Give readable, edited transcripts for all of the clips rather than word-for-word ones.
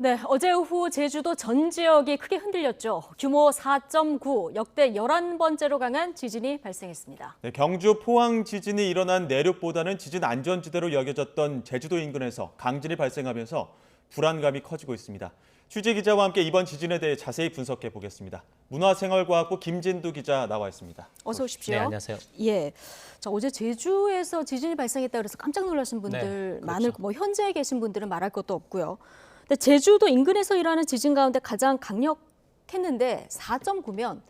네, 어제 오후 제주도 전 지역이 크게 흔들렸죠. 규모 4.9, 역대 11번째로 강한 지진이 발생했습니다. 네, 경주 포항 지진이 일어난 내륙보다는 지진 안전지대로 여겨졌던 제주도 인근에서 강진이 발생하면서 불안감이 커지고 있습니다. 취재 기자와 함께 이번 지진에 대해 자세히 분석해 보겠습니다. 문화생활과학부 김진두 기자 나와 있습니다. 어서 오십시오. 네, 안녕하세요. 예, 자, 어제 제주에서 지진이 발생했다 그래서 깜짝 놀라신 분들 네, 그렇죠. 많을 뭐 현재에 계신 분들은 말할 것도 없고요. 근데 제주도 인근에서 일어나는 지진 가운데 가장 강력했는데 4.9면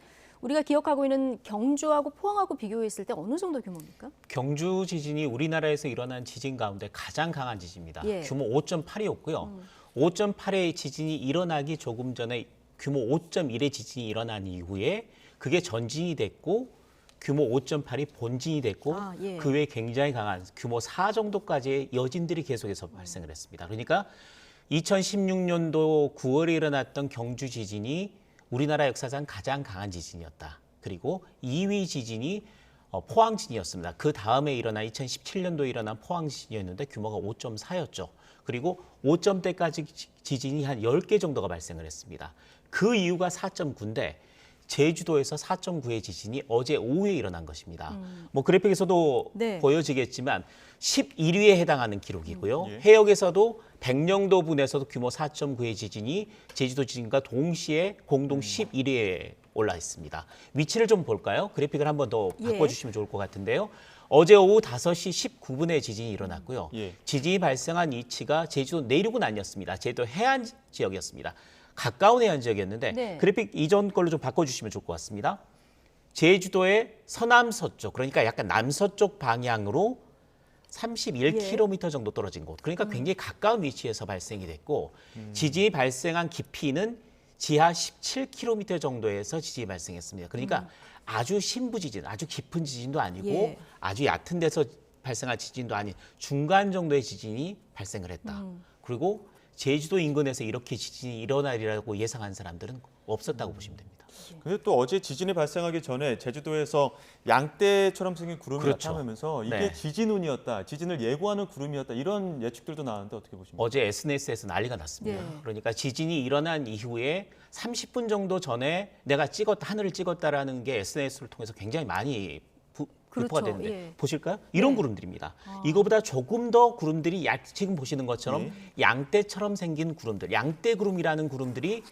우리가 기억하고 있는 경주하고 포항하고 비교했을 때 어느 정도 규모입니까? 경주 지진이 우리나라에서 일어난 지진 가운데 가장 강한 지진입니다. 예. 규모 5.8이었고요. 5.8의 지진이 일어나기 조금 전에 규모 5.1의 지진이 일어난 이후에 그게 전진이 됐고 규모 5.8이 본진이 됐고 예. 그 외에 굉장히 강한 규모 4 정도까지의 여진들이 계속해서 발생을 했습니다. 그러니까 2016년도 9월에 일어났던 경주 지진이 우리나라 역사상 가장 강한 지진이었다. 그리고 2위 지진이 포항 지진이었습니다. 그 다음에 일어난 2017년도에 일어난 포항 지진이었는데 규모가 5.4였죠. 그리고 5점대까지 지진이 한 10개 정도가 발생을 했습니다. 그 이유가 4.9인데 제주도에서 4.9의 지진이 어제 오후에 일어난 것입니다. 뭐 그래픽에서도 네. 보여지겠지만 11위에 해당하는 기록이고요. 예. 해역에서도 백령도 분에서도 규모 4.9의 지진이 제주도 지진과 동시에 공동 11위에 올라 있습니다. 위치를 좀 볼까요? 그래픽을 한 번 더 예. 바꿔주시면 좋을 것 같은데요. 어제 오후 5시 19분에 지진이 일어났고요. 예. 지진이 발생한 위치가 제주도 내륙은 아니었습니다. 제주도 해안 지역이었습니다. 가까운 해안 지역이었는데 네. 그래픽 이전 걸로 좀 바꿔주시면 좋을 것 같습니다. 제주도의 서남서쪽, 그러니까 약간 남서쪽 방향으로 31km 정도 떨어진 곳. 그러니까 굉장히 가까운 위치에서 발생이 됐고 지진이 발생한 깊이는 지하 17km 정도에서 지진이 발생했습니다. 그러니까 아주 심부 지진, 아주 깊은 지진도 아니고 예. 아주 얕은 데서 발생한 지진도 아닌 중간 정도의 지진이 발생을 했다. 그리고 제주도 인근에서 이렇게 지진이 일어나리라고 예상한 사람들은 없었다고 보시면 됩니다. 근데 또 어제 지진이 발생하기 전에 제주도에서 양떼처럼 생긴 구름이 그렇죠. 나타나면서 이게 네. 지진운이었다, 지진을 예고하는 구름이었다 이런 예측들도 나왔는데 어떻게 보십니까? 어제 SNS에서 난리가 났습니다. 네. 그러니까 지진이 일어난 이후에 30분 정도 전에 내가 찍었다, 하늘을 찍었다라는 게 SNS를 통해서 굉장히 많이 그렇죠. 유포가 됐는데 예. 보실까요? 이런 네. 구름들입니다. 이거보다 조금 더 구름들이 지금 보시는 것처럼 예. 양떼처럼 생긴 구름들, 양떼 구름이라는 구름들이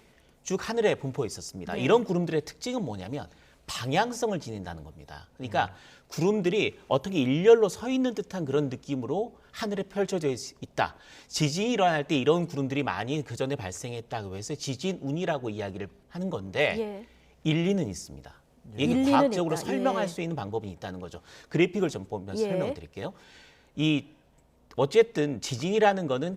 쭉 하늘에 분포해 있었습니다. 네. 이런 구름들의 특징은 뭐냐면 방향성을 지닌다는 겁니다. 그러니까 구름들이 어떻게 일렬로 서 있는 듯한 그런 느낌으로 하늘에 펼쳐져 있다. 지진이 일어날 때 이런 구름들이 많이 그 전에 발생했다고 해서 지진운이라고 이야기를 하는 건데 예. 일리는 있습니다. 이게 일리는 과학적으로 있다. 설명할 예. 수 있는 방법이 있다는 거죠. 그래픽을 좀 보면서 예. 설명을 드릴게요. 어쨌든 지진이라는 거는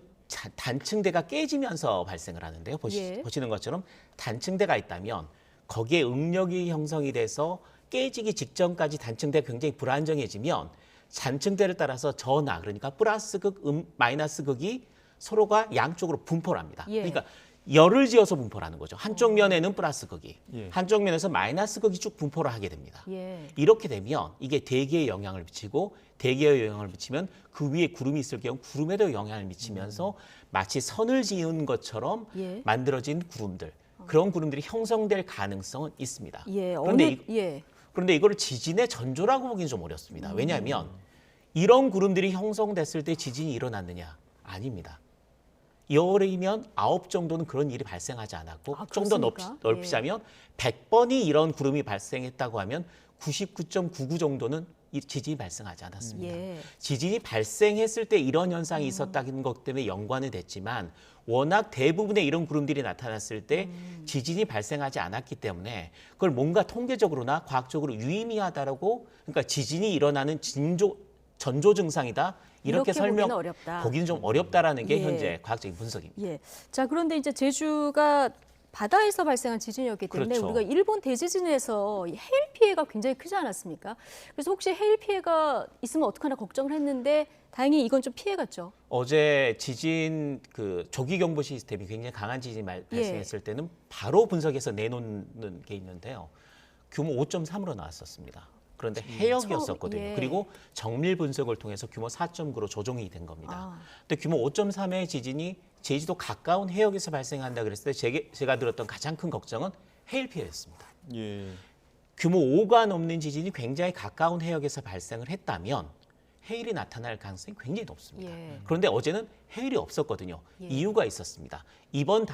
단층대가 깨지면서 발생을 하는데요. 예. 보시는 것처럼 단층대가 있다면 거기에 응력이 형성이 돼서 깨지기 직전까지 단층대가 굉장히 불안정해지면 단층대를 따라서 전하, 그러니까 플러스 극, 마이너스 극이 서로가 양쪽으로 분포를 합니다. 예. 그러니까 열을 지어서 분포를 하는 거죠. 한쪽 면에는 플러스 극이, 예. 한쪽 면에서 마이너스 극이 쭉 분포를 하게 됩니다. 예. 이렇게 되면 이게 대기에 영향을 미치고 대기에 영향을 미치면 그 위에 구름이 있을 경우 구름에도 영향을 미치면서 마치 선을 지은 것처럼 예. 만들어진 구름들, 그런 구름들이 형성될 가능성은 있습니다. 예. 그런데 그런데 이거를 지진의 전조라고 보기는 좀 어렵습니다. 왜냐하면 이런 구름들이 형성됐을 때 지진이 일어났느냐? 아닙니다. 열이면 9 정도는 그런 일이 발생하지 않았고 아, 좀 더 그렇습니까? 넓히자면 100번이 이런 구름이 발생했다고 하면 99.99 정도는 이 지진이 발생하지 않았습니다. 예. 지진이 발생했을 때 이런 현상이 있었다는 것 때문에 연관이 됐지만 워낙 대부분의 이런 구름들이 나타났을 때 지진이 발생하지 않았기 때문에 그걸 뭔가 통계적으로나 과학적으로 유의미하다라고, 그러니까 지진이 일어나는 전조 증상이다 이렇게 보기는 어렵다. 보기는 좀 어렵다라는 게 예. 현재 과학적인 분석입니다. 예. 자, 그런데 이제 제주가 바다에서 발생한 지진이었기 때문에 그렇죠. 우리가 일본 대지진에서 이 해일 피해가 굉장히 크지 않았습니까? 그래서 혹시 해일 피해가 있으면 어떡하나 걱정을 했는데 다행히 이건 좀 피해갔죠. 어제 지진 조기 경보 시스템이 굉장히 강한 지진이 예. 발생했을 때는 바로 분석해서 내놓는 게 있는데요. 규모 5.3으로 나왔었습니다. 그런데 해역이었었거든요. 예. 그리고 정밀 분석을 통해서 규모 4.9로 조정이 된 겁니다. 근데 규모 5.3의 지진이 제주도 가까운 해역에서 발생한다 그랬을 때 제가 들었던 가장 큰 걱정은 해일 피해였습니다. 예. 규모 5가 넘는 지진이 굉장히 가까운 해역에서 발생을 했다면 해일이 나타날 가능성이 굉장히 높습니다. 예. 그런데 어제는 해일이 없었거든요. 예. 이유가 있었습니다. 이번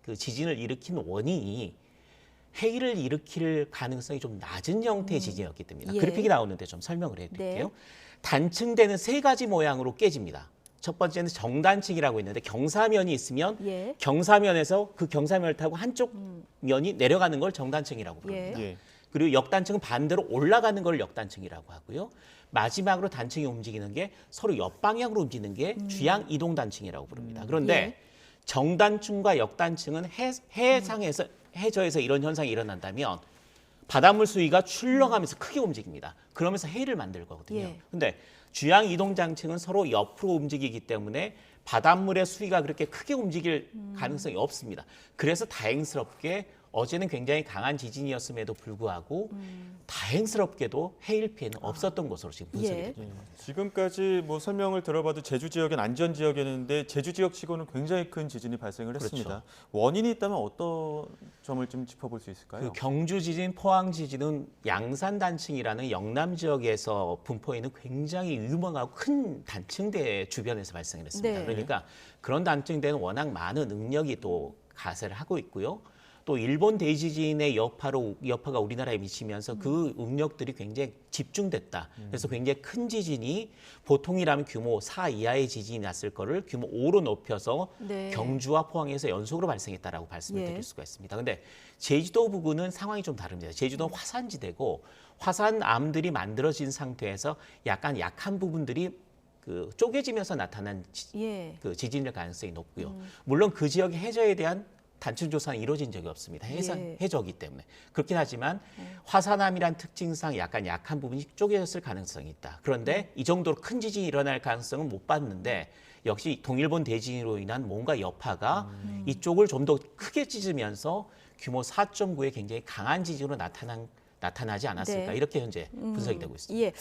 그 지진을 일으킨 원인이 해일을 일으킬 가능성이 좀 낮은 형태의 지진이었기 때문에 예. 그래픽이 나오는데 좀 설명을 해드릴게요. 네. 단층대는 세 가지 모양으로 깨집니다. 첫 번째는 정단층이라고 있는데 경사면이 있으면 예. 경사면에서 그 경사면을 타고 한쪽 면이 내려가는 걸 정단층이라고 부릅니다. 예. 그리고 역단층은 반대로 올라가는 걸 역단층이라고 하고요. 마지막으로 단층이 움직이는 게 서로 옆방향으로 움직이는 게 주양 이동 단층이라고 부릅니다. 그런데 예. 정단층과 역단층은 해상에서 해저에서 이런 현상이 일어난다면 바닷물 수위가 출렁하면서 크게 움직입니다. 그러면서 해일을 만들거든요. 예. 근데 주양 이동 장층은 서로 옆으로 움직이기 때문에 바닷물의 수위가 그렇게 크게 움직일 가능성이 없습니다. 그래서 다행스럽게 어제는 굉장히 강한 지진이었음에도 불구하고 다행스럽게도 해일 피해는 없었던 것으로 지금 분석이 예. 됩니다. 예. 지금까지 뭐 설명을 들어봐도 제주 지역은 안전 지역이었는데 제주 지역치고는 굉장히 큰 지진이 발생을 했습니다. 원인이 있다면 어떤 점을 좀 짚어볼 수 있을까요? 그 경주 지진, 포항 지진은 양산 단층이라는 영남 지역에서 분포해 있는 굉장히 유명하고 큰 단층대 주변에서 발생을 했습니다. 네. 그러니까 그런 단층대는 워낙 많은 응력이 또 가세를 하고 있고요. 또 일본 대지진의 여파가 우리나라에 미치면서 그 응력들이 굉장히 집중됐다. 그래서 굉장히 큰 지진이 보통이라면 규모 4 이하의 지진이 났을 거를 규모 5로 높여서 네. 경주와 포항에서 연속으로 발생했다라고 말씀을 예. 드릴 수가 있습니다. 근데 제주도 부근은 상황이 좀 다릅니다. 제주도는 화산지대고 화산암들이 만들어진 상태에서 약간 약한 부분들이 그 쪼개지면서 나타난 예. 그 지진일 가능성이 높고요. 물론 그 지역의 해저에 대한 단층 조사는 이루어진 적이 없습니다. 예. 해저이기 때문에. 그렇긴 하지만 화산암이란 특징상 약간 약한 부분이 쪼개졌을 가능성이 있다. 그런데 이 정도로 큰 지진이 일어날 가능성은 못 봤는데 역시 동일본 대지진으로 인한 뭔가 여파가 이쪽을 좀 더 크게 찢으면서 규모 4.9의 굉장히 강한 지진으로 나타나지 않았을까 네. 이렇게 현재 분석이 되고 있습니다. 예.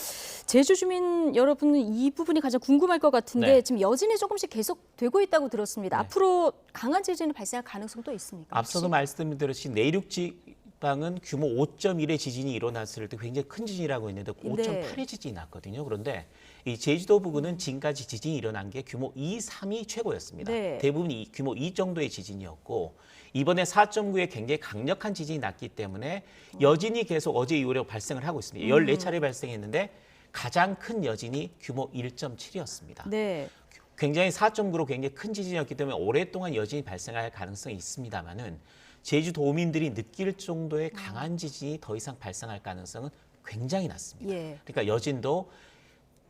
제주 주민 여러분은 이 부분이 가장 궁금할 것 같은데 네. 지금 여진이 조금씩 계속되고 있다고 들었습니다. 네. 앞으로 강한 지진이 발생할 가능성도 있습니까? 앞서도 혹시? 말씀드렸듯이 내륙 지방은 규모 5.1의 지진이 일어났을 때 굉장히 큰 지진이라고 했는데 5.8의 지진이 났거든요. 그런데 이 제주도 부근은 지금까지 지진이 일어난 게 규모 2, 3이 최고였습니다. 네. 대부분이 규모 2 정도의 지진이었고 이번에 4.9의 굉장히 강력한 지진이 났기 때문에 여진이 계속 어제 이후로 발생을 하고 있습니다. 14차례 발생했는데 가장 큰 여진이 규모 1.7이었습니다. 네. 굉장히 4.9로 굉장히 큰 지진이었기 때문에 오랫동안 여진이 발생할 가능성이 있습니다만은 제주도민들이 느낄 정도의 강한 지진이 더 이상 발생할 가능성은 굉장히 낮습니다. 예. 그러니까 여진도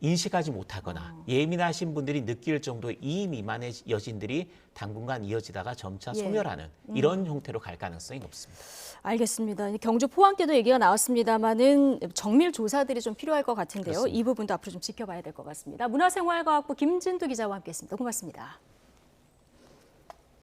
인식하지 못하거나 예민하신 분들이 느낄 정도의 이 미만의 여진들이 당분간 이어지다가 점차 예. 소멸하는 이런 형태로 갈 가능성이 높습니다. 알겠습니다. 경주 포항 때도 얘기가 나왔습니다만은 정밀 조사들이 좀 필요할 것 같은데요. 그렇습니다. 이 부분도 앞으로 좀 지켜봐야 될 것 같습니다. 문화생활과학부 김진두 기자와 함께했습니다. 고맙습니다.